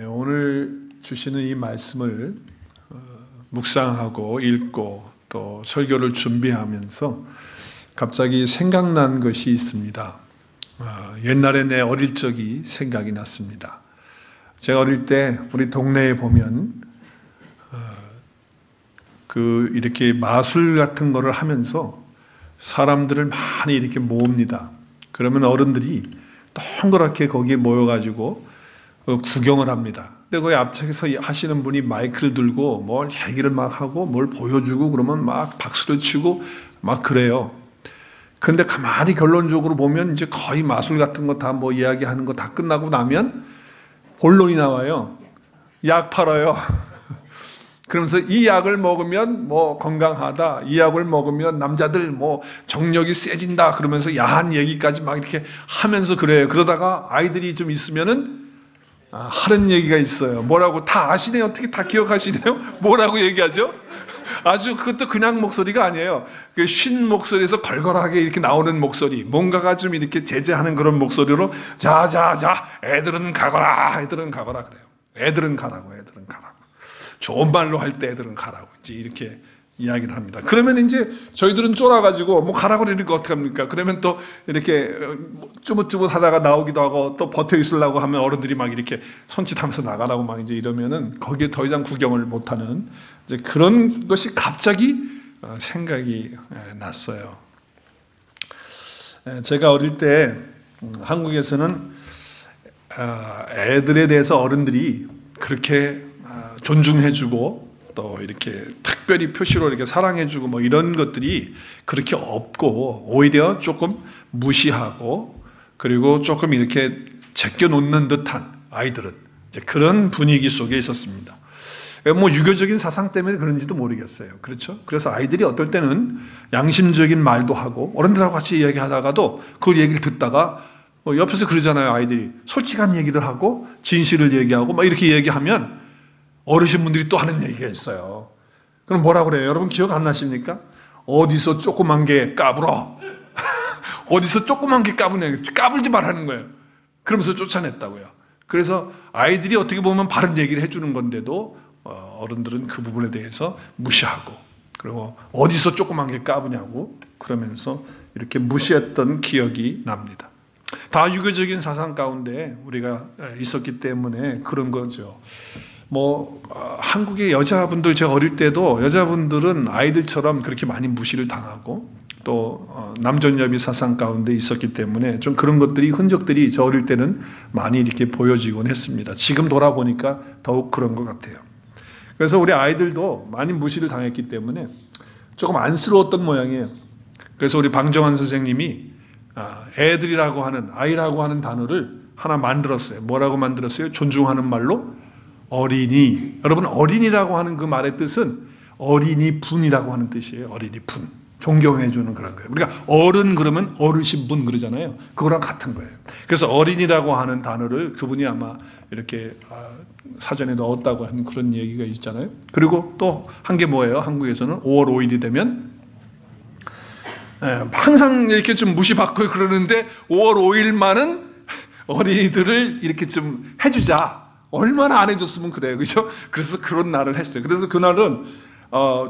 오늘 주시는 이 말씀을 묵상하고 읽고 또 설교를 준비하면서 갑자기 생각난 것이 있습니다. 옛날에 내 어릴 적이 생각이 났습니다. 제가 어릴 때 우리 동네에 보면 이렇게 마술 같은 거를 하면서 사람들을 많이 이렇게 모읍니다. 그러면 어른들이 동그랗게 거기에 모여가지고 구경을 합니다. 근데 거기 앞쪽에서 하시는 분이 마이크를 들고 뭘 얘기를 막 하고 뭘 보여주고 그러면 막 박수를 치고 막 그래요. 그런데 가만히 결론적으로 보면 이제 거의 마술 같은 거 다 뭐 이야기하는 거 다 끝나고 나면 본론이 나와요. 약 팔아요. 그러면서 이 약을 먹으면 뭐 건강하다. 이 약을 먹으면 남자들 뭐 정력이 세진다. 그러면서 야한 얘기까지 막 이렇게 하면서 그래요. 그러다가 아이들이 좀 있으면은 하는 얘기가 있어요. 뭐라고 다 아시네요? 어떻게 다 기억하시네요? 뭐라고 얘기하죠? 아주 그것도 그냥 목소리가 아니에요. 그 쉰 목소리에서 걸걸하게 이렇게 나오는 목소리, 뭔가가 좀 이렇게 제재하는 그런 목소리로 자, 애들은 가거라, 애들은 가거라 그래요. 애들은 가라고, 애들은 가라고. 좋은 말로 할 때 애들은 가라고 이제 이렇게 이야기를 합니다. 그러면 이제 저희들은 쫄아가지고 뭐 가라고 그러니까 어떡합니까? 그러면 또 이렇게 쭈뭇쭈뭇 하다가 나오기도 하고 또 버텨 있으려고 하면 어른들이 막 이렇게 손짓하면서 나가라고 막 이제 이러면은 거기에 더 이상 구경을 못하는 이제 그런 것이 갑자기 생각이 났어요. 제가 어릴 때 한국에서는 애들에 대해서 어른들이 그렇게 존중해주고 또 이렇게 특별히 표시로 이렇게 사랑해주고 뭐 이런 것들이 그렇게 없고 오히려 조금 무시하고 그리고 조금 이렇게 제껴놓는 듯한 아이들은 이제 그런 분위기 속에 있었습니다. 뭐 유교적인 사상 때문에 그런지도 모르겠어요. 그렇죠? 그래서 아이들이 어떨 때는 양심적인 말도 하고 어른들하고 같이 이야기하다가도 그 얘기를 듣다가 옆에서 그러잖아요. 아이들이 솔직한 얘기를 하고 진실을 얘기하고 막 이렇게 얘기하면 어르신분들이 또 하는 얘기가 있어요. 그럼 뭐라고 그래요? 여러분 기억 안 나십니까? 어디서 조그만 게 까불어. 어디서 조그만 게 까부냐. 까불지 말라는 거예요. 그러면서 쫓아냈다고요. 그래서 아이들이 어떻게 보면 바른 얘기를 해주는 건데도 어른들은 그 부분에 대해서 무시하고 그리고 어디서 조그만 게 까부냐고 그러면서 이렇게 무시했던 기억이 납니다. 다 유교적인 사상 가운데 우리가 있었기 때문에 그런 거죠. 한국의 여자분들, 제가 어릴 때도 여자분들은 아이들처럼 그렇게 많이 무시를 당하고 또 남존여비 사상 가운데 있었기 때문에 좀 그런 것들이 흔적들이 저 어릴 때는 많이 이렇게 보여지곤 했습니다. 지금 돌아보니까 더욱 그런 것 같아요. 그래서 우리 아이들도 많이 무시를 당했기 때문에 조금 안쓰러웠던 모양이에요. 그래서 우리 방정환 선생님이 애들이라고 하는, 아이라고 하는 단어를 하나 만들었어요. 뭐라고 만들었어요? 존중하는 말로 어린이. 여러분 어린이라고 하는 그 말의 뜻은 어린이 분이라고 하는 뜻이에요. 어린이 분. 존경해 주는 그런 거예요. 우리가 어른 그러면 어르신분 그러잖아요. 그거랑 같은 거예요. 그래서 어린이라고 하는 단어를 그분이 아마 이렇게 사전에 넣었다고 하는 그런 얘기가 있잖아요. 그리고 또 한 게 뭐예요? 한국에서는 5월 5일이 되면 항상 이렇게 좀 무시받고 그러는데 5월 5일만은 어린이들을 이렇게 좀 해주자. 얼마나 안 해줬으면 그래요. 그죠? 그래서 그런 날을 했어요. 그래서 그날은,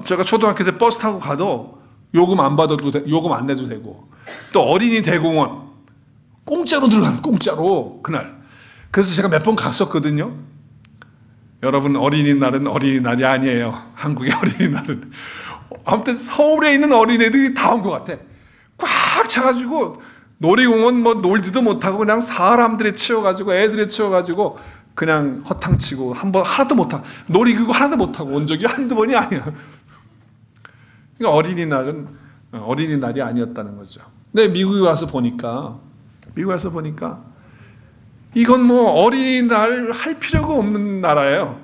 제가 초등학교 때 버스 타고 가도 요금 안 받아도 요금 안 내도 되고, 또 어린이 대공원, 공짜로 들어가는, 공짜로, 그날. 그래서 제가 몇 번 갔었거든요. 여러분, 어린이날은 어린이날이 아니에요. 한국의 어린이날은. 아무튼 서울에 있는 어린애들이 다 온 것 같아. 꽉 차가지고, 놀이공원 뭐 놀지도 못하고 그냥 사람들에 치여가지고, 애들에 치여가지고, 그냥 허탕치고 한번 하나도 못하고 놀이기구 하나도 못하고 온 적이 한두 번이 아니야. 그러니까 어린이날은 어린이날이 아니었다는 거죠. 근데 미국에 와서 보니까 이건 뭐 어린이날 할 필요가 없는 나라예요.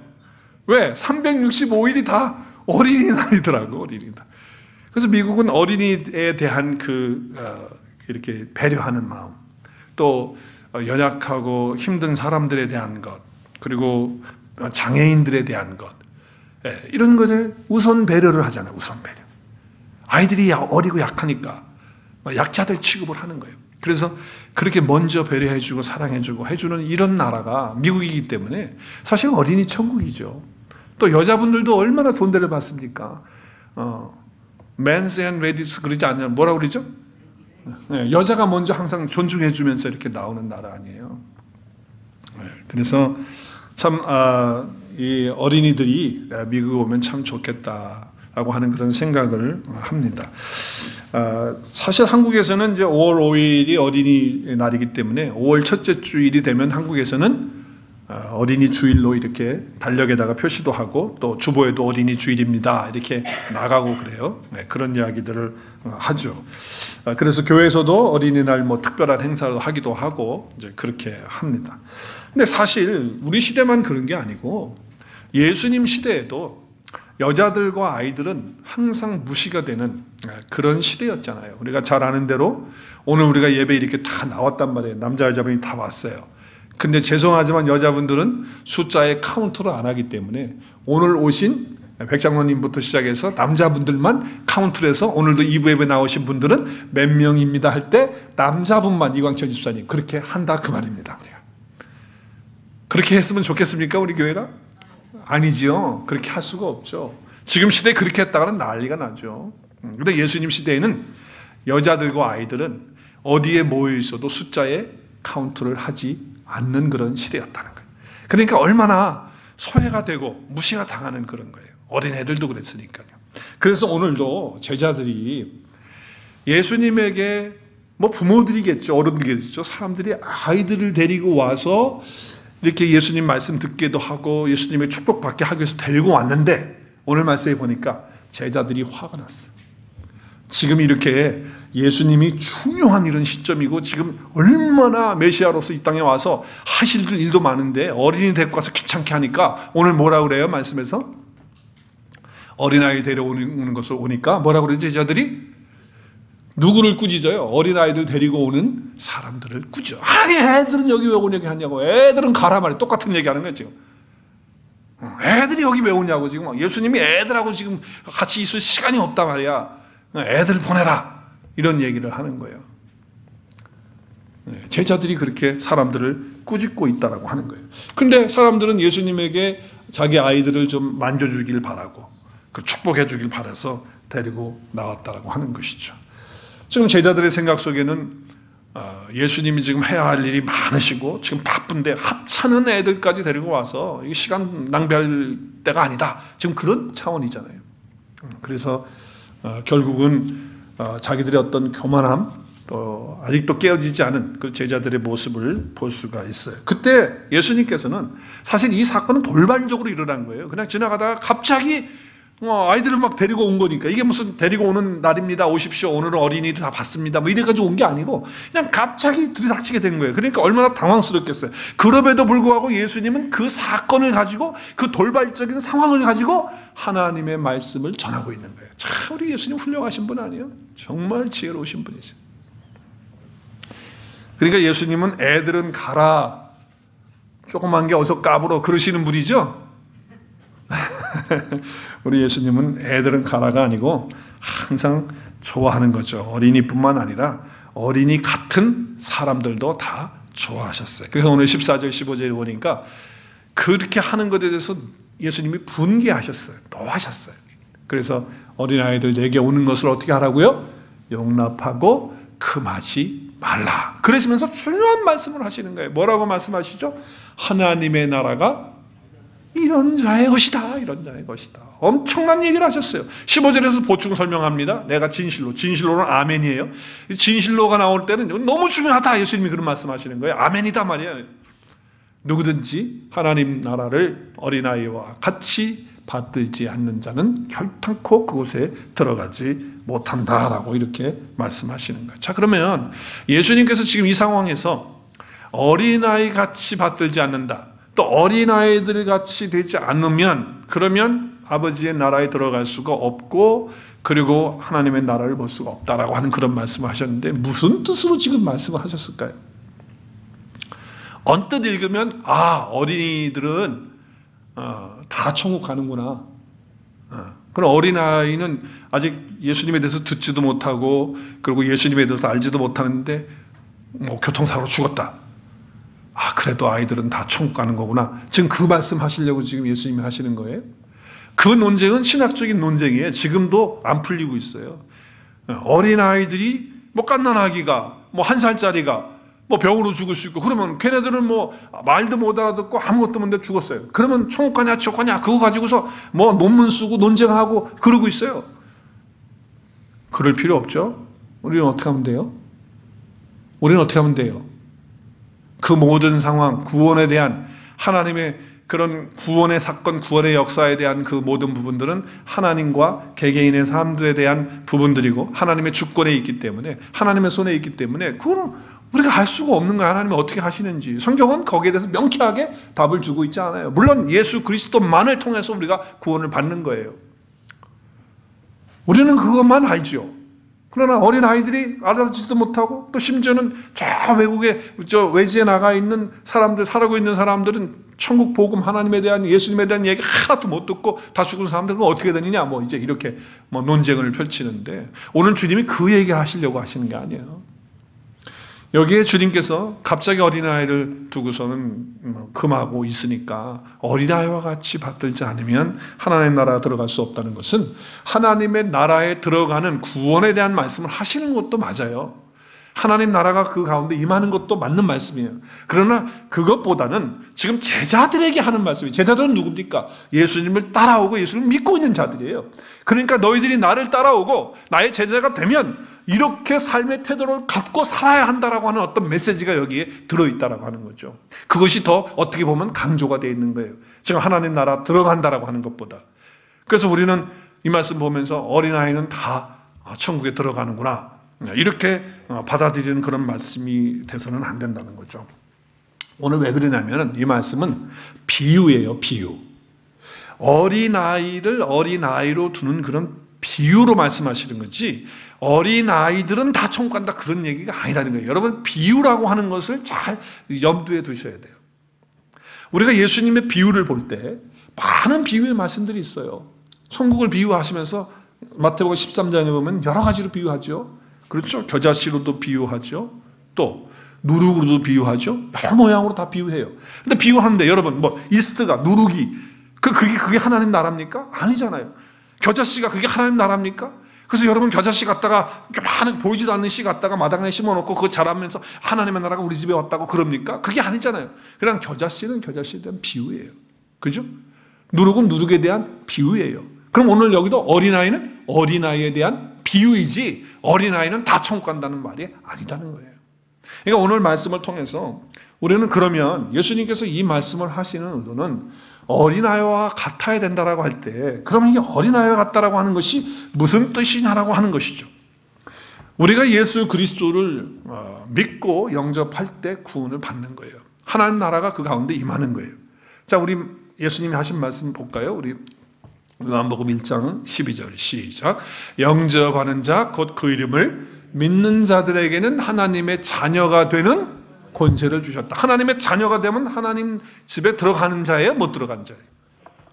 왜? 365일이 다 어린이날이더라고. 어린이날. 그래서 미국은 어린이에 대한 이렇게 배려하는 마음, 또 연약하고 힘든 사람들에 대한 것, 그리고 장애인들에 대한 것, 이런 것에 우선 배려를 하잖아요. 우선 배려. 아이들이 어리고 약하니까 약자들 취급을 하는 거예요. 그래서 그렇게 먼저 배려해주고 사랑해주고 해주는 이런 나라가 미국이기 때문에 사실 어린이 천국이죠. 또 여자분들도 얼마나 존대를 받습니까? Men's and ladies 그러지 않냐? 뭐라고 그러죠? 네, 여자가 먼저 항상 존중해주면서 이렇게 나오는 나라 아니에요. 네, 그래서 참 이 어린이들이 미국에 오면 참 좋겠다라고 하는 그런 생각을 합니다. 사실 한국에서는 이제 5월 5일이 어린이날이기 때문에 5월 첫째 주일이 되면 한국에서는 어린이 주일로 이렇게 달력에다가 표시도 하고 또 주보에도 어린이 주일입니다 이렇게 나가고 그래요. 네, 그런 이야기들을 하죠. 그래서 교회에서도 어린이날 뭐 특별한 행사를 하기도 하고 이제 그렇게 합니다. 근데 사실 우리 시대만 그런 게 아니고 예수님 시대에도 여자들과 아이들은 항상 무시가 되는 그런 시대였잖아요. 우리가 잘 아는 대로 오늘 우리가 예배 이렇게 다 나왔단 말이에요. 남자 여자분이 다 왔어요. 근데 죄송하지만 여자분들은 숫자에 카운트를 안 하기 때문에 오늘 오신 백장로님부터 시작해서 남자분들만 카운트를 해서 오늘도 2부 예배 나오신 분들은 몇 명입니다 할 때 남자분만 이광철 집사님 그렇게 한다 그 말입니다. 우리가. 그렇게 했으면 좋겠습니까 우리 교회가? 아니지요. 그렇게 할 수가 없죠. 지금 시대에 그렇게 했다가는 난리가 나죠. 그런데 예수님 시대에는 여자들과 아이들은 어디에 모여 있어도 숫자에 카운트를 하지 않는 그런 시대였다는 거예요. 그러니까 얼마나 소외가 되고 무시가 당하는 그런 거예요. 어린애들도 그랬으니까요. 그래서 오늘도 제자들이 예수님에게 뭐 부모들이겠죠. 어른들이겠죠. 사람들이 아이들을 데리고 와서 이렇게 예수님 말씀 듣기도 하고 예수님의 축복받게 하기 위해서 데리고 왔는데 오늘 말씀에 보니까 제자들이 화가 났어요. 지금 이렇게 예수님이 중요한 이런 시점이고 지금 얼마나 메시아로서 이 땅에 와서 하실 일도 많은데 어린이 데리고 와서 귀찮게 하니까 오늘 뭐라고 그래요? 말씀에서 어린아이 데려오는 것을 오니까 뭐라고 그러죠? 제자들이 누구를 꾸짖어요? 어린아이들 데리고 오는 사람들을 꾸짖어. 아니 애들은 여기 왜 오냐고 하냐고. 애들은 가라 말이야. 똑같은 얘기하는 거예요 지금. 애들이 여기 왜 오냐고. 지금 예수님이 애들하고 지금 같이 있을 시간이 없단 말이야. 애들 보내라 이런 얘기를 하는 거예요. 제자들이 그렇게 사람들을 꾸짖고 있다라고 하는 거예요. 근데 사람들은 예수님에게 자기 아이들을 좀 만져주길 바라고 축복해 주길 바라서 데리고 나왔다라고 하는 것이죠. 지금 제자들의 생각 속에는 예수님이 지금 해야 할 일이 많으시고 지금 바쁜데 하찮은 애들까지 데리고 와서 시간 낭비할 때가 아니다. 지금 그런 차원이잖아요. 그래서 결국은 자기들의 어떤 교만함 또 아직도 깨어지지 않은 그 제자들의 모습을 볼 수가 있어요. 그때 예수님께서는 사실 이 사건은 돌발적으로 일어난 거예요. 그냥 지나가다가 갑자기 아이들을 막 데리고 온 거니까 이게 무슨 데리고 오는 날입니다. 오십시오. 오늘은 어린이들 다 봤습니다. 뭐 이래가지고 온 게 아니고 그냥 갑자기 들이닥치게 된 거예요. 그러니까 얼마나 당황스럽겠어요. 그럼에도 불구하고 예수님은 그 사건을 가지고 그 돌발적인 상황을 가지고 하나님의 말씀을 전하고 있는 거예요. 참 우리 예수님 훌륭하신 분 아니에요? 정말 지혜로우신 분이세요. 그러니까 예수님은 애들은 가라. 조그만 게 어서 까불어 그러시는 분이죠. 우리 예수님은 애들은 가라가 아니고 항상 좋아하는 거죠. 어린이뿐만 아니라 어린이 같은 사람들도 다 좋아하셨어요. 그래서 오늘 14절 15절에 보니까 그렇게 하는 것에 대해서 예수님이 분개하셨어요. 노하셨어요. 그래서 어린아이들 내게 오는 것을 어떻게 하라고요? 용납하고 금하지 말라. 그러시면서 중요한 말씀을 하시는 거예요. 뭐라고 말씀하시죠? 하나님의 나라가 이런 자의 것이다. 이런 자의 것이다. 엄청난 얘기를 하셨어요. 15절에서 보충 설명합니다. 내가 진실로. 진실로는 아멘이에요. 진실로가 나올 때는 너무 중요하다. 예수님이 그런 말씀하시는 거예요. 아멘이다 말이에요. 누구든지 하나님 나라를 어린아이와 같이 받들지 않는 자는 결탄코 그곳에 들어가지 못한다라고 이렇게 말씀하시는 거예요. 자, 그러면 예수님께서 지금 이 상황에서 어린아이 같이 받들지 않는다. 또 어린아이들 같이 되지 않으면 그러면 아버지의 나라에 들어갈 수가 없고 그리고 하나님의 나라를 볼 수가 없다라고 하는 그런 말씀을 하셨는데 무슨 뜻으로 지금 말씀을 하셨을까요? 언뜻 읽으면 어린이들은 다 천국 가는구나. 그럼 어린아이는 아직 예수님에 대해서 듣지도 못하고 그리고 예수님에 대해서 알지도 못하는데 뭐 교통사고로 죽었다. 아, 그래도 아이들은 다 천국 가는 거구나. 지금 그 말씀 하시려고 지금 예수님이 하시는 거예요? 그 논쟁은 신학적인 논쟁이에요. 지금도 안 풀리고 있어요. 어린아이들이 뭐 갓난아기가 뭐 1살짜리가 뭐 병으로 죽을 수 있고, 그러면 걔네들은 뭐 말도 못 알아듣고 아무것도 못해 죽었어요. 그러면 천국 가냐 지옥 가냐 그거 가지고서 뭐 논문 쓰고 논쟁하고 그러고 있어요. 그럴 필요 없죠. 우리는 어떻게 하면 돼요? 우리는 어떻게 하면 돼요? 그 모든 상황, 구원에 대한 하나님의 그런 구원의 사건, 구원의 역사에 대한 그 모든 부분들은 하나님과 개개인의 삶들에 대한 부분들이고 하나님의 주권에 있기 때문에, 하나님의 손에 있기 때문에 그거는 우리가 알 수가 없는 거예요. 하나님이 어떻게 하시는지. 성경은 거기에 대해서 명쾌하게 답을 주고 있지 않아요. 물론 예수 그리스도만을 통해서 우리가 구원을 받는 거예요. 우리는 그것만 알죠. 그러나 어린아이들이 알아듣지도 못하고, 또 심지어는 저 외국에 저 외지에 나가 있는 사람들, 살고 있는 사람들은 천국 복음, 하나님에 대한, 예수님에 대한 얘기 하나도 못 듣고 다 죽은 사람들은 어떻게 되느냐, 뭐 이제 이렇게 뭐 논쟁을 펼치는데, 오늘 주님이 그 얘기를 하시려고 하시는 게 아니에요. 여기에 주님께서 갑자기 어린아이를 두고서는 금하고 있으니까 어린아이와 같이 받들지 않으면 하나님의 나라에 들어갈 수 없다는 것은, 하나님의 나라에 들어가는 구원에 대한 말씀을 하시는 것도 맞아요. 하나님 나라가 그 가운데 임하는 것도 맞는 말씀이에요. 그러나 그것보다는 지금 제자들에게 하는 말씀이에요. 제자들은 누굽니까? 예수님을 따라오고 예수님을 믿고 있는 자들이에요. 그러니까 너희들이 나를 따라오고 나의 제자가 되면 이렇게 삶의 태도를 갖고 살아야 한다라고 하는 어떤 메시지가 여기에 들어있다라고 하는 거죠. 그것이 더 어떻게 보면 강조가 되어 있는 거예요. 지금 하나님 나라 들어간다라고 하는 것보다. 그래서 우리는 이 말씀 보면서 어린아이는 다 천국에 들어가는구나, 이렇게 받아들이는 그런 말씀이 돼서는 안 된다는 거죠. 오늘 왜 그러냐면 이 말씀은 비유예요. 비유. 어린아이를 어린아이로 두는 그런 비유로 말씀하시는 거지, 어린아이들은 다 천국 간다 그런 얘기가 아니라는 거예요. 여러분, 비유라고 하는 것을 잘 염두에 두셔야 돼요. 우리가 예수님의 비유를 볼 때 많은 비유의 말씀들이 있어요. 천국을 비유하시면서 마태복음 13장에 보면 여러 가지로 비유하죠. 그렇죠? 겨자씨로도 비유하죠. 또 누룩으로도 비유하죠. 여러 모양으로 다 비유해요. 근데 비유하는데 여러분, 뭐 이스트가, 누룩이 그게 하나님 나라입니까? 아니잖아요. 겨자씨가 그게 하나님 나라입니까? 그래서 여러분, 겨자씨 갖다가 많은 보이지도 않는 씨 갖다가 마당에 심어놓고 그거 자라면서 하나님의 나라가 우리 집에 왔다고 그럽니까? 그게 아니잖아요. 그냥 겨자씨는 겨자씨에 대한 비유예요. 그죠? 누룩은 누룩에 대한 비유예요. 그럼 오늘 여기도 어린아이는 어린아이에 대한 비유이지, 어린아이는 다 천국 간다는 말이 아니다는 거예요. 그러니까 오늘 말씀을 통해서 우리는, 그러면 예수님께서 이 말씀을 하시는 의도는 어린아이와 같아야 된다라고 할 때, 그러면 이게 어린아이와 같다라고 하는 것이 무슨 뜻이냐라고 하는 것이죠. 우리가 예수 그리스도를 믿고 영접할 때 구원을 받는 거예요. 하나님 나라가 그 가운데 임하는 거예요. 자, 우리 예수님이 하신 말씀 볼까요? 우리 요한복음 1장 12절 시작. 영접하는 자 곧 그 이름을 믿는 자들에게는 하나님의 자녀가 되는 권세를 주셨다. 하나님의 자녀가 되면 하나님 집에 들어가는 자예요? 못 들어간 자예요?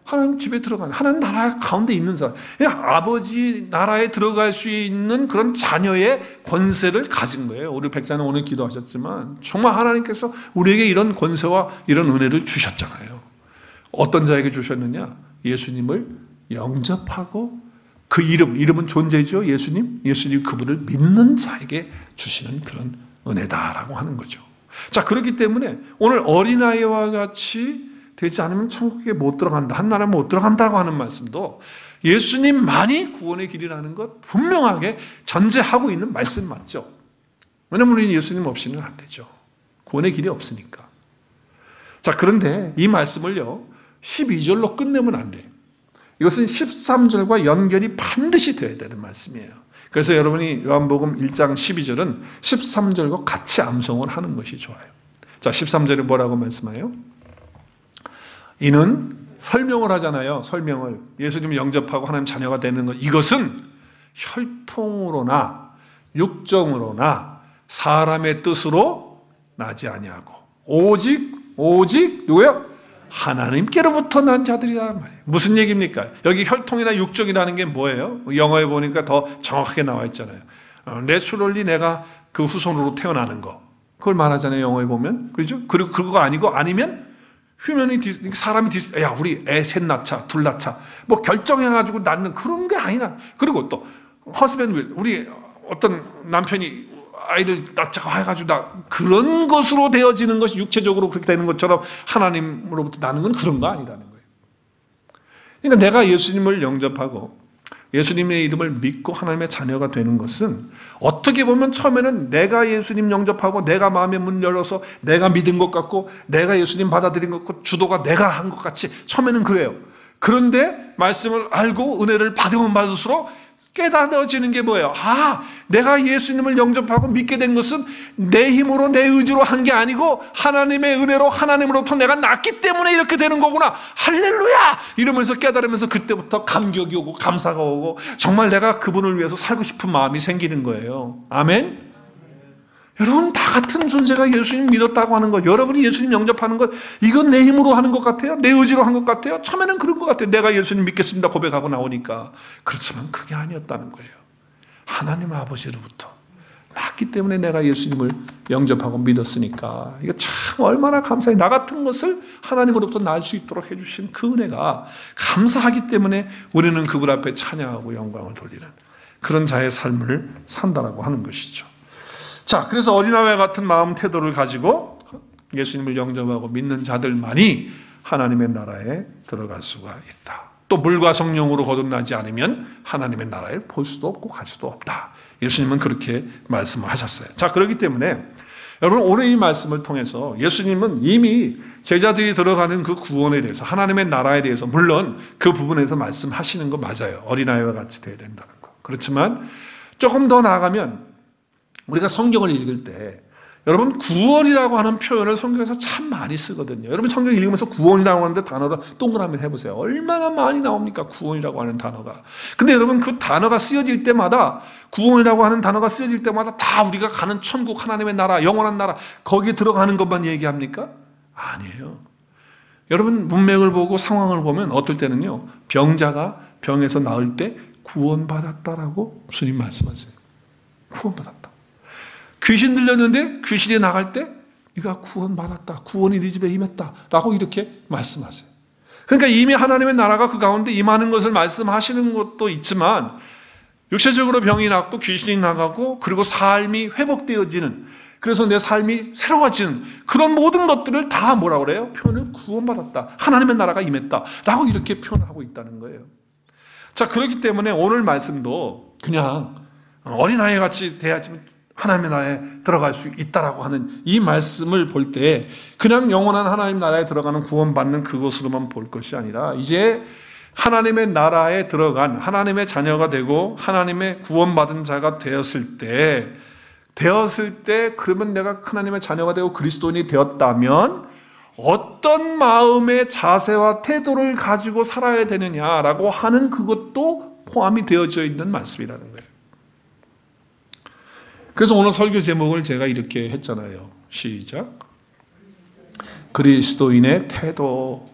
하나님 집에 들어가는, 하나님 나라 가운데 있는 사람, 아버지 나라에 들어갈 수 있는 그런 자녀의 권세를 가진 거예요. 우리 백자는 오늘 기도하셨지만 정말 하나님께서 우리에게 이런 권세와 이런 은혜를 주셨잖아요. 어떤 자에게 주셨느냐? 예수님을 영접하고 그 이름은 존재죠. 예수님 그분을 믿는 자에게 주시는 그런 은혜다라고 하는 거죠. 자, 그렇기 때문에 오늘 어린아이와 같이 되지 않으면 천국에 못 들어간다, 한 나라에 못 들어간다고 하는 말씀도 예수님만이 구원의 길이라는 것 분명하게 전제하고 있는 말씀 맞죠? 왜냐하면 우리는 예수님 없이는 안 되죠. 구원의 길이 없으니까. 자, 그런데 이 말씀을요 12절로 끝내면 안 돼요. 이것은 13절과 연결이 반드시 되어야 되는 말씀이에요. 그래서 여러분이 요한복음 1장 12절은 13절과 같이 암송을 하는 것이 좋아요. 자, 13절에 뭐라고 말씀해요? 이는 설명을 하잖아요. 설명을. 예수님을 영접하고 하나님 자녀가 되는 것, 이것은 혈통으로나 육정으로나 사람의 뜻으로 나지 아니하고 오직 누구요? 하나님께로부터 난 자들이란 말이에요. 무슨 얘기입니까? 여기 혈통이나 육정이라는 게 뭐예요? 영어에 보니까 더 정확하게 나와 있잖아요. 내추럴리 내가 그 후손으로 태어나는 거. 그걸 말하잖아요, 영어에 보면. 그렇죠? 그리고 그거 아니고, 아니면 사람이 야, 우리 애 셋 낳자, 둘 낳자. 뭐 결정해가지고 낳는 그런 게 아니라. 그리고 또, husband, 우리 어떤 남편이 아이를 낳자고 해가지고 그런 것으로 되어지는 것이 육체적으로 그렇게 되는 것처럼 하나님으로부터 나는 건 그런 거 아니라는 거예요. 그러니까 내가 예수님을 영접하고 예수님의 이름을 믿고 하나님의 자녀가 되는 것은 어떻게 보면 처음에는 내가 예수님 영접하고 내가 마음의 문 열어서 내가 믿은 것 같고 내가 예수님 받아들인 것 같고 주도가 내가 한 것 같이 처음에는 그래요. 그런데 말씀을 알고 은혜를 받으면 받을수록 깨달아지는 게 뭐예요? 아, 내가 예수님을 영접하고 믿게 된 것은 내 힘으로 내 의지로 한 게 아니고 하나님의 은혜로 하나님으로부터 내가 낳기 때문에 이렇게 되는 거구나. 할렐루야! 이러면서 깨달으면서 그때부터 감격이 오고 감사가 오고 정말 내가 그분을 위해서 살고 싶은 마음이 생기는 거예요. 아멘? 여러분, 다 같은 존재가 예수님 믿었다고 하는 것, 여러분이 예수님 영접하는 것, 이건 내 힘으로 하는 것 같아요? 내 의지로 한 것 같아요? 처음에는 그런 것 같아요. 내가 예수님 믿겠습니다 고백하고 나오니까. 그렇지만 그게 아니었다는 거예요. 하나님 아버지로부터 낳기 때문에 내가 예수님을 영접하고 믿었으니까 이거 참 얼마나 감사해. 나 같은 것을 하나님으로부터 낳을 수 있도록 해주신 그 은혜가 감사하기 때문에 우리는 그분 앞에 찬양하고 영광을 돌리는 그런 자의 삶을 산다라고 하는 것이죠. 자, 그래서 어린아이와 같은 마음 태도를 가지고 예수님을 영접하고 믿는 자들만이 하나님의 나라에 들어갈 수가 있다. 또 물과 성령으로 거듭나지 않으면 하나님의 나라에 볼 수도 없고 갈 수도 없다. 예수님은 그렇게 말씀을 하셨어요. 자, 그렇기 때문에 여러분, 오늘 이 말씀을 통해서 예수님은 이미 제자들이 들어가는 그 구원에 대해서, 하나님의 나라에 대해서 물론 그 부분에서 말씀하시는 거 맞아요. 어린아이와 같이 되어야 된다는 거. 그렇지만 조금 더 나아가면 우리가 성경을 읽을 때 여러분, 구원이라고 하는 표현을 성경에서 참 많이 쓰거든요. 여러분, 성경 읽으면서 구원이라고 하는데 단어를 동그라미 해보세요. 얼마나 많이 나옵니까? 구원이라고 하는 단어가. 근데 여러분, 그 단어가 쓰여질 때마다, 구원이라고 하는 단어가 쓰여질 때마다 다 우리가 가는 천국, 하나님의 나라, 영원한 나라, 거기에 들어가는 것만 얘기합니까? 아니에요. 여러분, 문맥을 보고 상황을 보면 어떨 때는요, 병자가 병에서 나을 때 구원받았다라고 주님 말씀하세요. 구원받았다. 귀신 들렸는데 귀신이 나갈 때 네가 구원받았다. 구원이 네 집에 임했다. 라고 이렇게 말씀하세요. 그러니까 이미 하나님의 나라가 그 가운데 임하는 것을 말씀하시는 것도 있지만 육체적으로 병이 낫고 귀신이 나가고 그리고 삶이 회복되어지는, 그래서 내 삶이 새로워지는 그런 모든 것들을 다 뭐라고 그래요? 표현을 구원받았다. 하나님의 나라가 임했다. 라고 이렇게 표현하고 있다는 거예요. 자, 그렇기 때문에 오늘 말씀도 그냥 어린아이 같이 돼야지만 하나님의 나라에 들어갈 수 있다라고 하는 이 말씀을 볼 때 그냥 영원한 하나님 나라에 들어가는 구원받는 그것으로만 볼 것이 아니라 이제 하나님의 나라에 들어간 하나님의 자녀가 되고 하나님의 구원받은 자가 되었을 때 그러면 내가 하나님의 자녀가 되고 그리스도인이 되었다면 어떤 마음의 자세와 태도를 가지고 살아야 되느냐라고 하는 그것도 포함이 되어져 있는 말씀이라는 거예요. 그래서 오늘 설교 제목을 제가 이렇게 했잖아요. 시작. 그리스도인의 태도.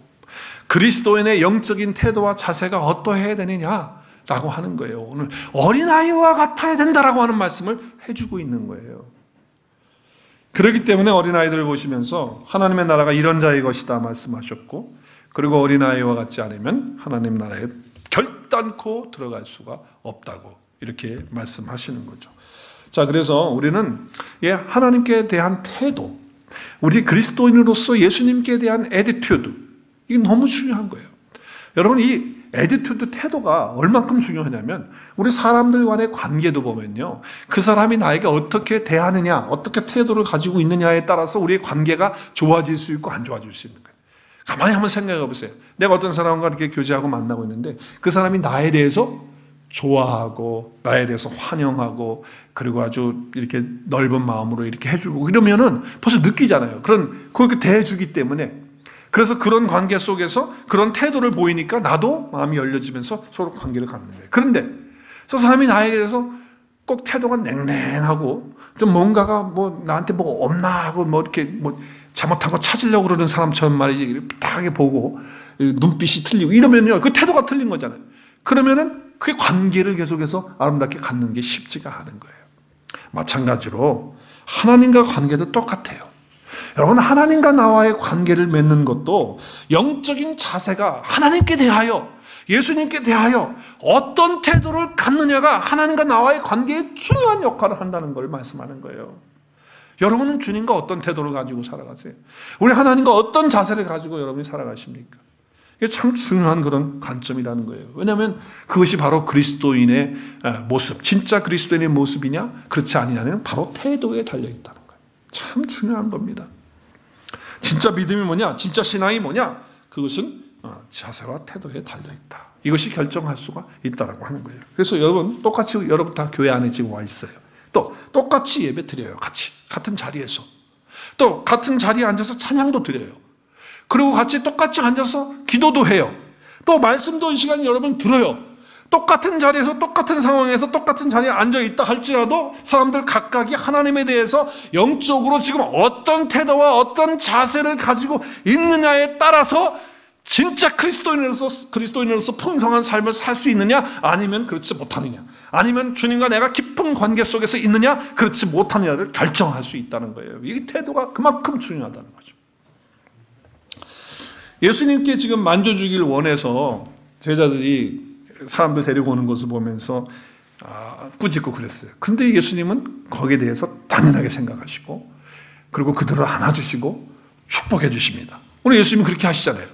그리스도인의 영적인 태도와 자세가 어떠해야 되느냐라고 하는 거예요. 오늘 어린아이와 같아야 된다라고 하는 말씀을 해주고 있는 거예요. 그렇기 때문에 어린아이들을 보시면서 하나님의 나라가 이런 자의 것이다 말씀하셨고, 그리고 어린아이와 같지 않으면 하나님 나라에 결단코 들어갈 수가 없다고 이렇게 말씀하시는 거죠. 자, 그래서 우리는 하나님께 대한 태도, 우리 그리스도인으로서 예수님께 대한 애티튜드, 이게 너무 중요한 거예요. 여러분, 이 애티튜드, 태도가 얼만큼 중요하냐면 우리 사람들 간의 관계도 보면요, 그 사람이 나에게 어떻게 대하느냐, 어떻게 태도를 가지고 있느냐에 따라서 우리의 관계가 좋아질 수 있고 안 좋아질 수 있는 거예요. 가만히 한번 생각해 보세요. 내가 어떤 사람과 이렇게 교제하고 만나고 있는데 그 사람이 나에 대해서 좋아하고 나에 대해서 환영하고 그리고 아주 이렇게 넓은 마음으로 이렇게 해주고 이러면은 벌써 느끼잖아요. 그렇게 대해주기 때문에. 그래서 그런 관계 속에서 그런 태도를 보이니까 나도 마음이 열려지면서 서로 관계를 갖는 거예요. 그런데 저 사람이 나에 대해서 꼭 태도가 냉랭하고 좀 뭔가가 뭐 나한테 뭐 없나 하고 뭐 이렇게 뭐 잘못한 거 찾으려고 그러는 사람처럼 말이지 딱 보고 눈빛이 틀리고 이러면요, 그 태도가 틀린 거잖아요. 그러면은 그게 관계를 계속해서 아름답게 갖는 게 쉽지가 않은 거예요. 마찬가지로 하나님과 관계도 똑같아요. 여러분, 하나님과 나와의 관계를 맺는 것도 영적인 자세가 하나님께 대하여, 예수님께 대하여 어떤 태도를 갖느냐가 하나님과 나와의 관계에 중요한 역할을 한다는 걸 말씀하는 거예요. 여러분은 주님과 어떤 태도를 가지고 살아가세요? 우리 하나님과 어떤 자세를 가지고 여러분이 살아가십니까? 이게 참 중요한 그런 관점이라는 거예요. 왜냐하면 그것이 바로 그리스도인의 모습, 진짜 그리스도인의 모습이냐 그렇지 아니냐는 바로 태도에 달려있다는 거예요. 참 중요한 겁니다. 진짜 믿음이 뭐냐, 진짜 신앙이 뭐냐, 그것은 자세와 태도에 달려있다. 이것이 결정할 수가 있다라고 하는 거예요. 그래서 여러분, 똑같이 여러분 다 교회 안에 지금 와 있어요. 또 똑같이 예배 드려요. 같은 자리에서. 또 같은 자리에 앉아서 찬양도 드려요. 그리고 같이 똑같이 앉아서 기도도 해요. 또 말씀도 이 시간에 여러분 들어요. 똑같은 자리에서 똑같은 상황에서 똑같은 자리에 앉아있다 할지라도 사람들 각각이 하나님에 대해서 영적으로 지금 어떤 태도와 어떤 자세를 가지고 있느냐에 따라서 진짜 그리스도인으로서 풍성한 삶을 살 수 있느냐, 아니면 그렇지 못하느냐, 아니면 주님과 내가 깊은 관계 속에서 있느냐, 그렇지 못하느냐를 결정할 수 있다는 거예요. 이 태도가 그만큼 중요하다는 거죠. 예수님께 지금 만져주기를 원해서 제자들이 사람들 데리고 오는 것을 보면서 꾸짖고 그랬어요. 근데 예수님은 거기에 대해서 당연하게 생각하시고, 그리고 그들을 안아주시고 축복해 주십니다. 오늘 예수님은 그렇게 하시잖아요.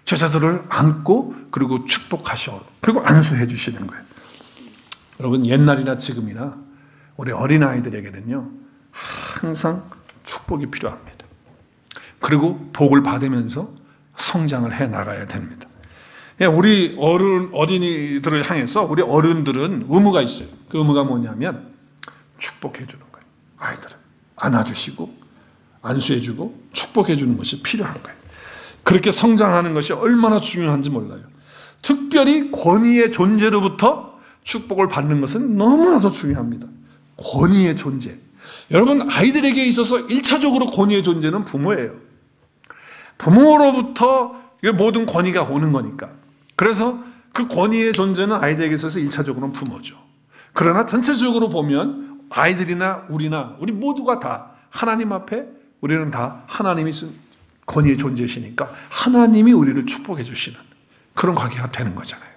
제자들을 안고 그리고 축복하셔, 그리고 안수해 주시는 거예요. 여러분, 옛날이나 지금이나 우리 어린아이들에게는요 항상 축복이 필요합니다. 그리고 복을 받으면서 성장을 해 나가야 됩니다. 우리 어린이들을 향해서 우리 어른들은 의무가 있어요. 그 의무가 뭐냐면 축복해 주는 거예요. 아이들을 안아주시고 안수해주고 축복해 주는 것이 필요한 거예요. 그렇게 성장하는 것이 얼마나 중요한지 몰라요. 특별히 권위의 존재로부터 축복을 받는 것은 너무나도 중요합니다. 권위의 존재. 여러분, 아이들에게 있어서 1차적으로 권위의 존재는 부모예요. 부모로부터 모든 권위가 오는 거니까. 그래서 그 권위의 존재는 아이들에게 있어서 1차적으로는 부모죠. 그러나 전체적으로 보면 아이들이나 우리 모두가 다 하나님 앞에 우리는 다 하나님이 권위의 존재이시니까 하나님이 우리를 축복해 주시는 그런 관계가 되는 거잖아요.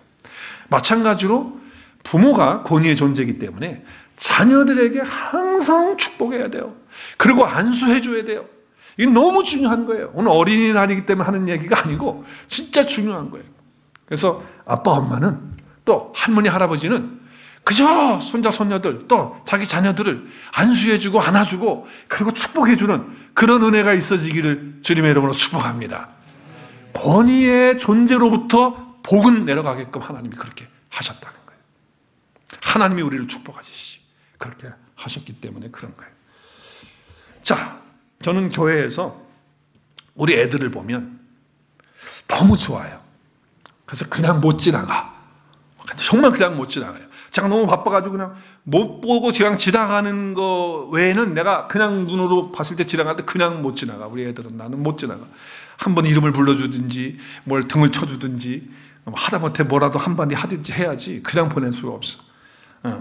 마찬가지로 부모가 권위의 존재이기 때문에 자녀들에게 항상 축복해야 돼요. 그리고 안수해 줘야 돼요. 이게 너무 중요한 거예요. 오늘 어린이날이기 때문에 하는 얘기가 아니고 진짜 중요한 거예요. 그래서 아빠, 엄마는 또 할머니, 할아버지는 그저 손자, 손녀들 또 자기 자녀들을 안수해주고 안아주고 그리고 축복해주는 그런 은혜가 있어지기를 주님의 이름으로 축복합니다. 권위의 존재로부터 복은 내려가게끔 하나님이 그렇게 하셨다는 거예요. 하나님이 우리를 축복하시지 그렇게 하셨기 때문에 그런 거예요. 자, 저는 교회에서 우리 애들을 보면 너무 좋아요. 그래서 그냥 못 지나가. 정말 그냥 못 지나가요. 제가 너무 바빠가지고 그냥 못 보고 그냥 지나가는 거 외에는 내가 그냥 눈으로 봤을 때 지나가는데 그냥 못 지나가. 우리 애들은 나는 못 지나가. 한번 이름을 불러주든지 뭘 등을 쳐주든지 하다못해 뭐라도 한마디 하든지 해야지 그냥 보낼 수가 없어.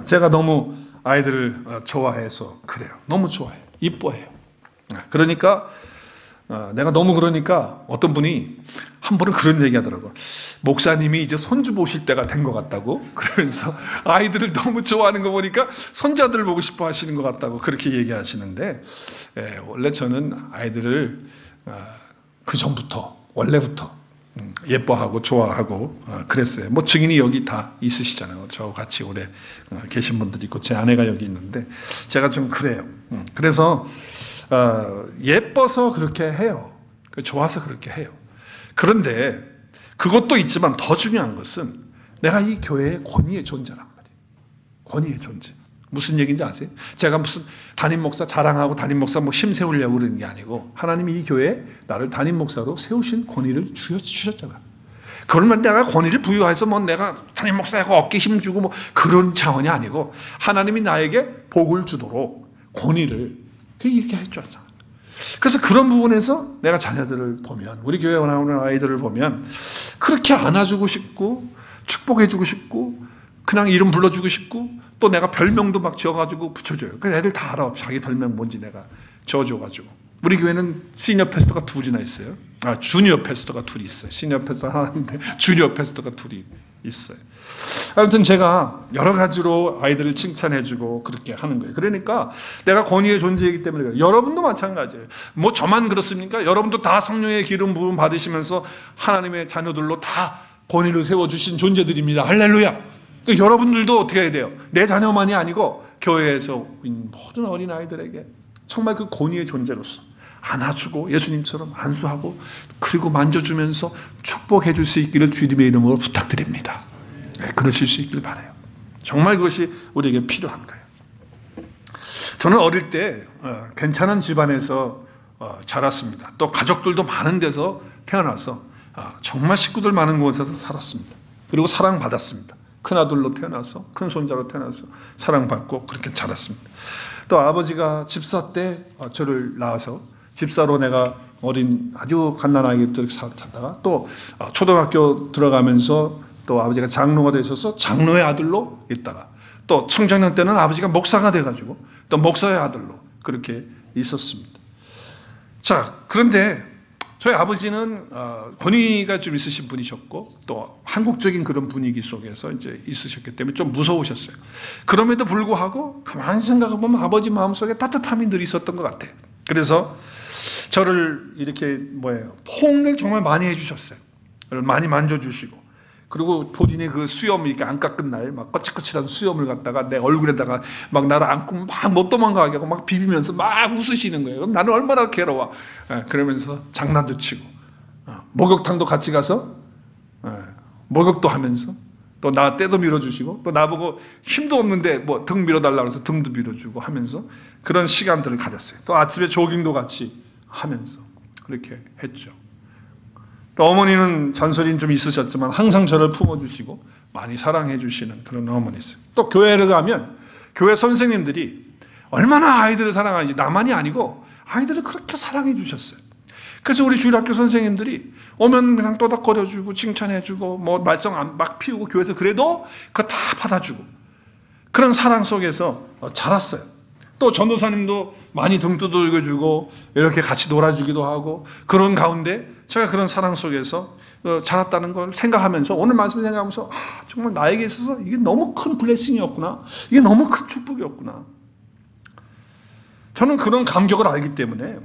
제가 너무 아이들을 좋아해서 그래요. 너무 좋아해요. 이뻐해요. 그러니까 내가 너무 그러니까 어떤 분이 한 번은 그런 얘기 하더라고요. 목사님이 이제 손주 보실 때가 된 것 같다고. 그러면서 아이들을 너무 좋아하는 거 보니까 손자들을 보고 싶어 하시는 것 같다고 그렇게 얘기하시는데, 원래 저는 아이들을 그 전부터 원래부터 예뻐하고 좋아하고 그랬어요. 뭐 증인이 여기 다 있으시잖아요. 저 같이 오래 계신 분들이 있고 제 아내가 여기 있는데 제가 좀 그래요. 그래서 예뻐서 그렇게 해요. 좋아서 그렇게 해요. 그런데 그것도 있지만 더 중요한 것은 내가 이 교회의 권위의 존재란 말이에요. 권위의 존재. 무슨 얘기인지 아세요? 제가 무슨 담임 목사 자랑하고 담임 목사 뭐 힘세우려고 그러는 게 아니고 하나님이 이 교회에 나를 담임 목사로 세우신 권위를 주셨잖아. 그러면 내가 권위를 부여해서 뭐 내가 담임 목사하고 어깨 힘주고 뭐 그런 차원이 아니고 하나님이 나에게 복을 주도록 권위를 이렇게 해줬잖아. 그래서 그런 부분에서 내가 자녀들을 보면 우리 교회에 나오는 아이들을 보면 그렇게 안아주고 싶고 축복해주고 싶고 그냥 이름 불러주고 싶고 또 내가 별명도 막 지어가지고 붙여줘요. 그래서 애들 다 알아. 자기 별명 뭔지 내가 지어줘가지고. 우리 교회는 시니어 패스터가 둘이나 있어요. 주니어 패스터가 둘이 있어요. 시니어 패스터 하나인데 주니어 패스터가 둘이 있어요. 아무튼 제가 여러 가지로 아이들을 칭찬해주고 그렇게 하는 거예요. 그러니까 내가 권위의 존재이기 때문에 그래요. 여러분도 마찬가지예요. 뭐 저만 그렇습니까? 여러분도 다 성령의 기름 부음 받으시면서 하나님의 자녀들로 다 권위를 세워주신 존재들입니다. 할렐루야. 그러니까 여러분들도 어떻게 해야 돼요? 내 자녀만이 아니고 교회에서 모든 어린아이들에게 정말 그 권위의 존재로서 안아주고 예수님처럼 안수하고 그리고 만져주면서 축복해 줄 수 있기를 주님의 이름으로 부탁드립니다. 네, 그러실 수 있길 바라요. 정말 그것이 우리에게 필요한 거예요. 저는 어릴 때 괜찮은 집안에서 자랐습니다. 또 가족들도 많은 데서 태어나서 정말 식구들 많은 곳에서 살았습니다. 그리고 사랑받았습니다. 큰아들로 태어나서 큰손자로 태어나서 사랑받고 그렇게 자랐습니다. 또 아버지가 집사 때 저를 낳아서 집사로 내가 어린 아주 갓난아기 때 살다가 또 초등학교 들어가면서 또 아버지가 장로가 되셔서 장로의 아들로 있다가 또 청소년 때는 아버지가 목사가 돼가지고 또 목사의 아들로 그렇게 있었습니다. 자, 그런데 저희 아버지는 권위가 좀 있으신 분이셨고 또 한국적인 그런 분위기 속에서 이제 있으셨기 때문에 좀 무서우셨어요. 그럼에도 불구하고 가만히 생각해 보면 아버지 마음속에 따뜻함이 늘 있었던 것 같아요. 그래서 저를 이렇게 포옹을 정말 많이 해주셨어요. 많이 만져주시고 그리고 본인의 그 수염 이렇게 안 깎은 날 막 거칠거칠한 수염을 갖다가 내 얼굴에다가 막 나를 안고 막 못 도망가게 하고 막 비비면서 막 웃으시는 거예요. 그럼 나는 얼마나 괴로워. 그러면서 장난도 치고 목욕탕도 같이 가서 목욕도 하면서 또 나 때도 밀어주시고 또 나보고 힘도 없는데 뭐 등 밀어달라고 해서 등도 밀어주고 하면서 그런 시간들을 가졌어요. 또 아침에 조깅도 같이 하면서 그렇게 했죠. 또 어머니는 잔소리는 좀 있으셨지만 항상 저를 품어주시고 많이 사랑해 주시는 그런 어머니였어요. 또 교회를 가면 교회 선생님들이 얼마나 아이들을 사랑하는지 나만이 아니고 아이들을 그렇게 사랑해 주셨어요. 그래서 우리 주일학교 선생님들이 오면 그냥 또닥거려주고 칭찬해주고 뭐 말썽 막 피우고 교회에서 그래도 그거 다 받아주고 그런 사랑 속에서 자랐어요. 또 전도사님도 많이 등 두들겨주고 이렇게 같이 놀아주기도 하고 그런 가운데 제가 그런 사랑 속에서 자랐다는 걸 생각하면서 오늘 말씀 생각하면서 정말 나에게 있어서 이게 너무 큰 블레싱이었구나. 이게 너무 큰 축복이었구나. 저는 그런 감격을 알기 때문에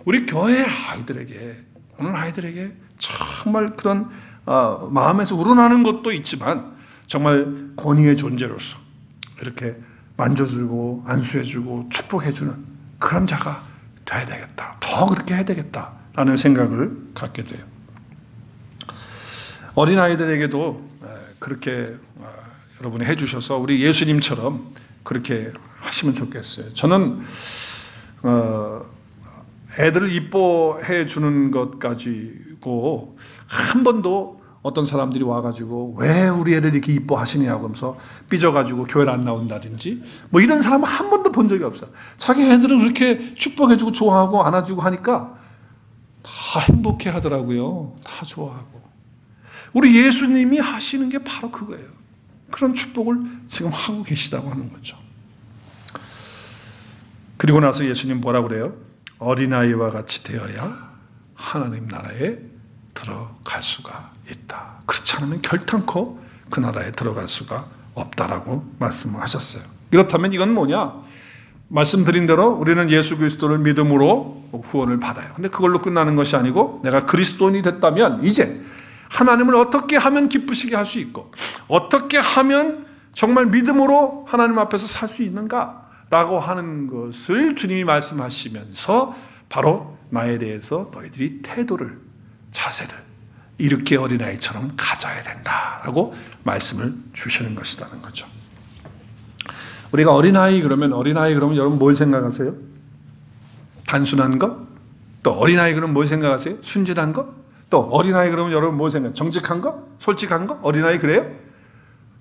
우리 교회 아이들에게 오늘 아이들에게 정말 그런 마음에서 우러나는 것도 있지만 정말 권위의 존재로서 이렇게 만져주고 안수해주고 축복해주는 그런 자가 돼야 되겠다. 더 그렇게 해야 되겠다라는 생각을 갖게 돼요. 어린아이들에게도 그렇게 여러분이 해주셔서 우리 예수님처럼 그렇게 하시면 좋겠어요. 저는 애들을 이뻐해 주는 것 가지고 한 번도 어떤 사람들이 와가지고 왜 우리 애를 이렇게 이뻐하시냐고 하면서 삐져가지고 교회를 안 나온다든지 뭐 이런 사람은 한 번도 본 적이 없어요. 자기 애들을 그렇게 축복해주고 좋아하고 안아주고 하니까 다 행복해 하더라고요. 다 좋아하고. 우리 예수님이 하시는 게 바로 그거예요. 그런 축복을 지금 하고 계시다고 하는 거죠. 그리고 나서 예수님 뭐라고 그래요? 어린아이와 같이 되어야 하나님 나라에 들어갈 수가 있다. 그렇지 않으면 결탄코 그 나라에 들어갈 수가 없다라고 말씀하셨어요. 이렇다면 이건 뭐냐? 말씀드린 대로 우리는 예수 그리스도를 믿음으로 구원을 받아요. 근데 그걸로 끝나는 것이 아니고 내가 그리스도인이 됐다면 이제 하나님을 어떻게 하면 기쁘시게 할 수 있고 어떻게 하면 정말 믿음으로 하나님 앞에서 살 수 있는가라고 하는 것을 주님이 말씀하시면서 바로 나에 대해서 너희들이 태도를 자세를 이렇게 어린아이처럼 가져야 된다라고 말씀을 주시는 것이라는 거죠. 우리가 어린아이 그러면 여러분 뭘 생각하세요? 단순한 거? 또 어린아이 그러면 뭘 생각하세요? 순진한 거? 또 어린아이 그러면 여러분 뭘 생각해요? 정직한 거? 솔직한 거? 어린아이 그래요?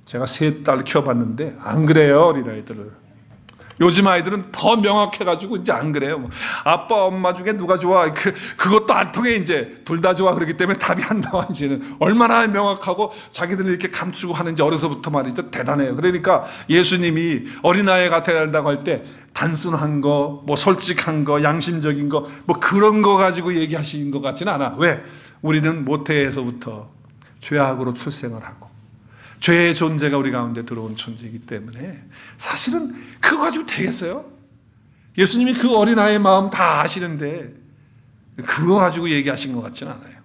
제가 3딸 키워봤는데 안 그래요. 어린아이들을 요즘 아이들은 더 명확해가지고 이제 안 그래요. 뭐 아빠, 엄마 중에 누가 좋아? 그것도 안 통해. 이제 둘 다 좋아. 그렇기 때문에 답이 안 나와. 이제는 얼마나 명확하고 자기들을 이렇게 감추고 하는지 어려서부터 말이죠. 대단해요. 그러니까 예수님이 어린아이 같아야 된다고 할 때 단순한 거, 뭐 솔직한 거, 양심적인 거, 뭐 그런 거 가지고 얘기하시는 것 같지는 않아. 왜? 우리는 모태에서부터 죄악으로 출생을 하고 죄의 존재가 우리 가운데 들어온 존재이기 때문에 사실은 그거 가지고 되겠어요? 예수님이 그 어린아이의 마음 다 아시는데 그거 가지고 얘기하신 것 같지는 않아요.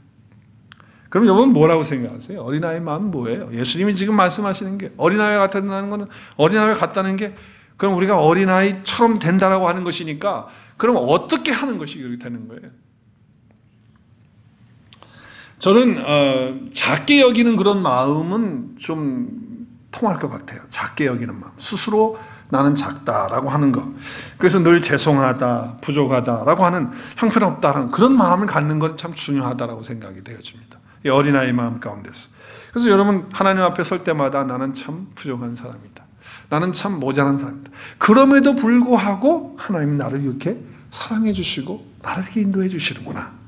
그럼 여러분 뭐라고 생각하세요? 어린아이의 마음은 뭐예요? 예수님이 지금 말씀하시는 게 어린아이 같다는 거는 어린아이 같다는 게 그럼 우리가 어린아이처럼 된다라고 하는 것이니까 그럼 어떻게 하는 것이 그렇게 되는 거예요? 저는 작게 여기는 그런 마음은 좀 통할 것 같아요. 작게 여기는 마음. 스스로 나는 작다라고 하는 것. 그래서 늘 죄송하다, 부족하다라고 하는 형편없다라는 그런 마음을 갖는 건 참 중요하다라고 생각이 되어집니다. 이 어린아이의 마음 가운데서. 그래서 여러분 하나님 앞에 설 때마다 나는 참 부족한 사람이다. 나는 참 모자란 사람이다. 그럼에도 불구하고 하나님이 나를 이렇게 사랑해 주시고 나를 이렇게 인도해 주시는구나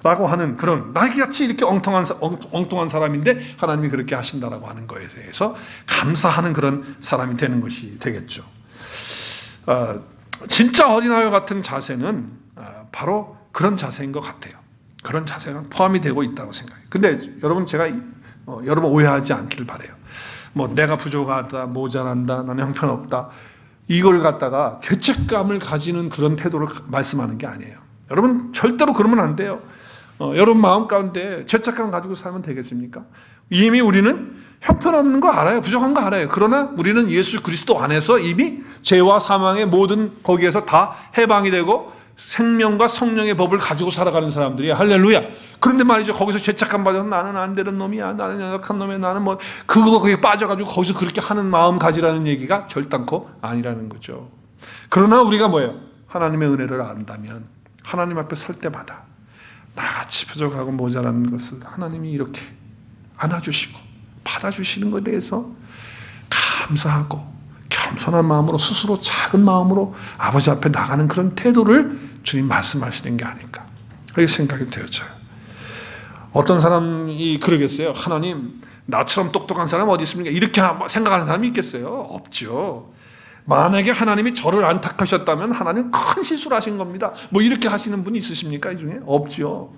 라고 하는 그런 나같이 이렇게 엉뚱한 사람인데 하나님이 그렇게 하신다라고 하는 거에 대해서 감사하는 그런 사람이 되는 것이 되겠죠. 진짜 어린아이 같은 자세는 바로 그런 자세인 것 같아요. 그런 자세가 포함이 되고 있다고 생각해요. 근데 여러분 제가 여러분 오해하지 않기를 바라요. 뭐 내가 부족하다, 모자란다, 나는 형편없다 이걸 갖다가 죄책감을 가지는 그런 태도를 말씀하는 게 아니에요. 여러분 절대로 그러면 안 돼요. 여러분 마음 가운데 죄책감 가지고 살면 되겠습니까? 이미 우리는 형편없는 거 알아요. 부족한 거 알아요. 그러나 우리는 예수 그리스도 안에서 이미 죄와 사망의 모든 거기에서 다 해방이 되고 생명과 성령의 법을 가지고 살아가는 사람들이야. 할렐루야. 그런데 말이죠. 거기서 죄책감 받아서 나는 안 되는 놈이야. 나는 연약한 놈이야. 나는 뭐 거기에 빠져가지고 거기서 그렇게 하는 마음 가지라는 얘기가 결단코 아니라는 거죠. 그러나 우리가 뭐예요? 하나님의 은혜를 안다면 하나님 앞에 설 때마다 나같이 부족하고 모자란 것을 하나님이 이렇게 안아주시고 받아주시는 것에 대해서 감사하고 겸손한 마음으로 스스로 작은 마음으로 아버지 앞에 나가는 그런 태도를 주님 말씀하시는 게 아닐까 그렇게 생각이 되어져요. 어떤 사람이 그러겠어요. 하나님 나처럼 똑똑한 사람 어디 있습니까? 이렇게 생각하는 사람이 있겠어요? 없죠. 만약에 하나님이 저를 안팎하셨다면 하나님 큰 실수를 하신 겁니다. 뭐 이렇게 하시는 분이 있으십니까? 이 중에? 없죠.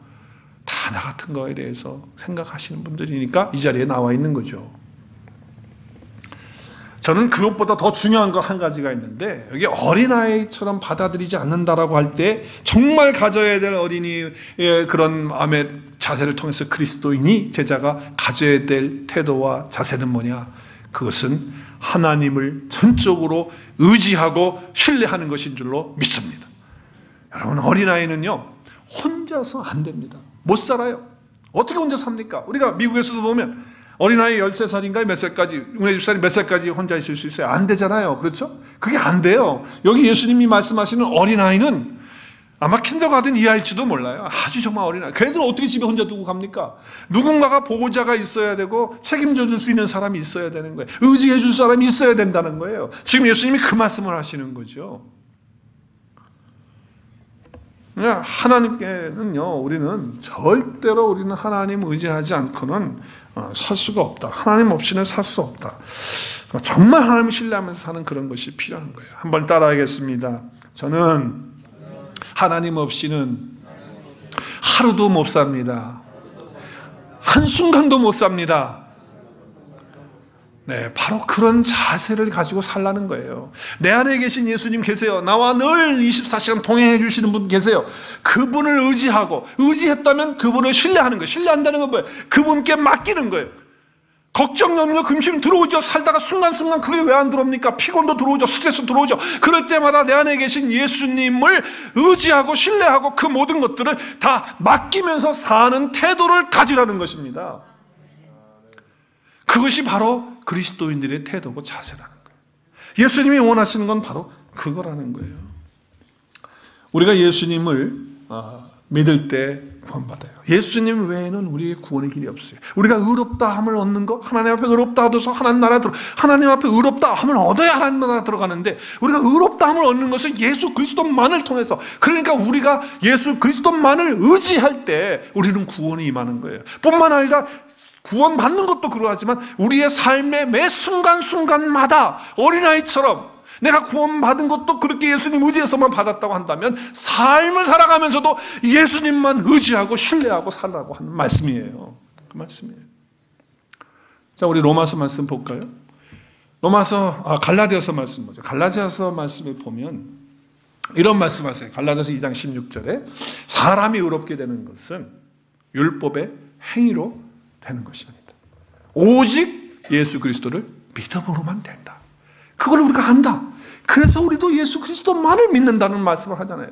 다 나 같은 거에 대해서 생각하시는 분들이니까 이 자리에 나와 있는 거죠. 저는 그것보다 더 중요한 거 한 가지가 있는데 여기 어린아이처럼 받아들이지 않는다라고 할 때 정말 가져야 될 어린이의 그런 마음의 자세를 통해서 그리스도인이 제자가 가져야 될 태도와 자세는 뭐냐? 그것은 하나님을 전적으로 의지하고 신뢰하는 것인 줄로 믿습니다. 여러분 어린아이는요 혼자서 안 됩니다. 못 살아요. 어떻게 혼자 삽니까? 우리가 미국에서도 보면 어린아이 13살인가 몇 살까지 은혜 집사님 몇 살까지 혼자 있을 수 있어요? 안 되잖아요. 그렇죠? 그게 안 돼요. 여기 예수님이 말씀하시는 어린아이는 아마 킨더가든 이하일지도 몰라요. 아주 정말 어린아이. 걔들은 어떻게 집에 혼자 두고 갑니까? 누군가가 보호자가 있어야 되고 책임져 줄 수 있는 사람이 있어야 되는 거예요. 의지해 줄 사람이 있어야 된다는 거예요. 지금 예수님이 그 말씀을 하시는 거죠. 하나님께는요, 우리는 절대로 우리는 하나님 의지하지 않고는 살 수가 없다. 하나님 없이는 살 수 없다. 정말 하나님을 신뢰하면서 사는 그런 것이 필요한 거예요. 한번 따라하겠습니다. 저는 하나님 없이는 하루도 못 삽니다. 한순간도 못 삽니다. 네, 바로 그런 자세를 가지고 살라는 거예요. 내 안에 계신 예수님 계세요. 나와 늘 24시간 동행해 주시는 분 계세요. 그분을 의지하고 의지했다면 그분을 신뢰하는 거예요. 신뢰한다는 건 뭐예요? 그분께 맡기는 거예요. 걱정, 염려, 근심 들어오죠. 살다가 순간순간 그게 왜 안 들어옵니까? 피곤도 들어오죠. 스트레스 들어오죠. 그럴 때마다 내 안에 계신 예수님을 의지하고 신뢰하고 그 모든 것들을 다 맡기면서 사는 태도를 가지라는 것입니다. 그것이 바로 그리스도인들의 태도고 자세라는 거예요. 예수님이 원하시는 건 바로 그거라는 거예요. 우리가 예수님을 믿을 때 구원받아요. 예수님 외에는 우리의 구원의 길이 없어요. 우리가 의롭다함을 얻는 거, 하나님 앞에 의롭다 얻어서 하나님 나라에 들어, 하나님 앞에 의롭다함을 얻어야 하나님 나라에 들어가는데, 우리가 의롭다함을 얻는 것은 예수 그리스도만을 통해서, 그러니까 우리가 예수 그리스도만을 의지할 때 우리는 구원이 임하는 거예요. 뿐만 아니라 구원받는 것도 그러하지만 우리의 삶의 매 순간순간마다 어린아이처럼 내가 구원받은 것도 그렇게 예수님 의지해서만 받았다고 한다면 삶을 살아가면서도 예수님만 의지하고 신뢰하고 살라고 하는 말씀이에요. 그 말씀이에요. 자, 우리 로마서 말씀 볼까요? 갈라디아서 말씀 보죠. 갈라디아서 말씀을 보면 이런 말씀하세요. 갈라디아서 2장 16절에 사람이 의롭게 되는 것은 율법의 행위로 되는 것이 아니다. 오직 예수 그리스도를 믿음으로만 된다. 그걸 우리가 안다. 그래서 우리도 예수 그리스도만을 믿는다는 말씀을 하잖아요.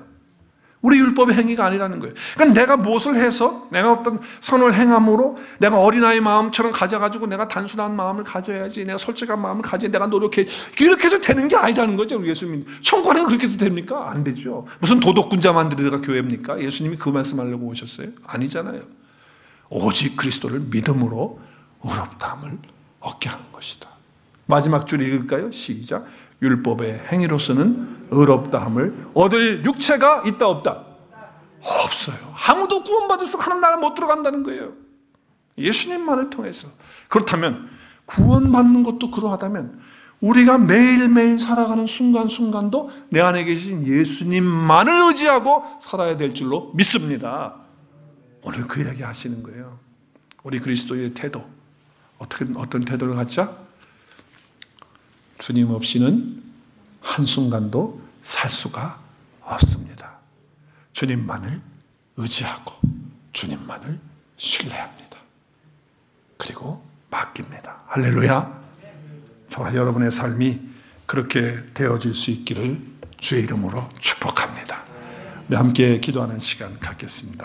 우리 율법의 행위가 아니라는 거예요. 그러니까 내가 무엇을 해서, 내가 어떤 선을 행함으로 내가 어린아이 마음처럼 가져가지고 내가 단순한 마음을 가져야지, 내가 솔직한 마음을 가져야 내가 노력해, 이렇게 해서 되는 게 아니라는 거죠. 우리 예수님 천국안에 그렇게 해서 됩니까? 안 되죠. 무슨 도덕군자 만들어가 교회입니까? 예수님이 그 말씀하려고 오셨어요? 아니잖아요. 오직 그리스도를 믿음으로 의롭다함을 얻게 하는 것이다. 마지막 줄 읽을까요? 시작. 율법의 행위로서는 의롭다함을 얻을 육체가 있다 없다? 없어요. 아무도 구원받을 수 하나님 나라 못 들어간다는 거예요. 예수님만을 통해서. 그렇다면 구원받는 것도 그러하다면 우리가 매일매일 살아가는 순간순간도 내 안에 계신 예수님만을 의지하고 살아야 될 줄로 믿습니다. 오늘 그 이야기 하시는 거예요. 우리 그리스도의 태도, 어떤 태도를 갖자? 주님 없이는 한순간도 살 수가 없습니다. 주님만을 의지하고 주님만을 신뢰합니다. 그리고 맡깁니다. 할렐루야. 저와 여러분의 삶이 그렇게 되어질 수 있기를 주의 이름으로 축복합니다. 우리 함께 기도하는 시간 갖겠습니다.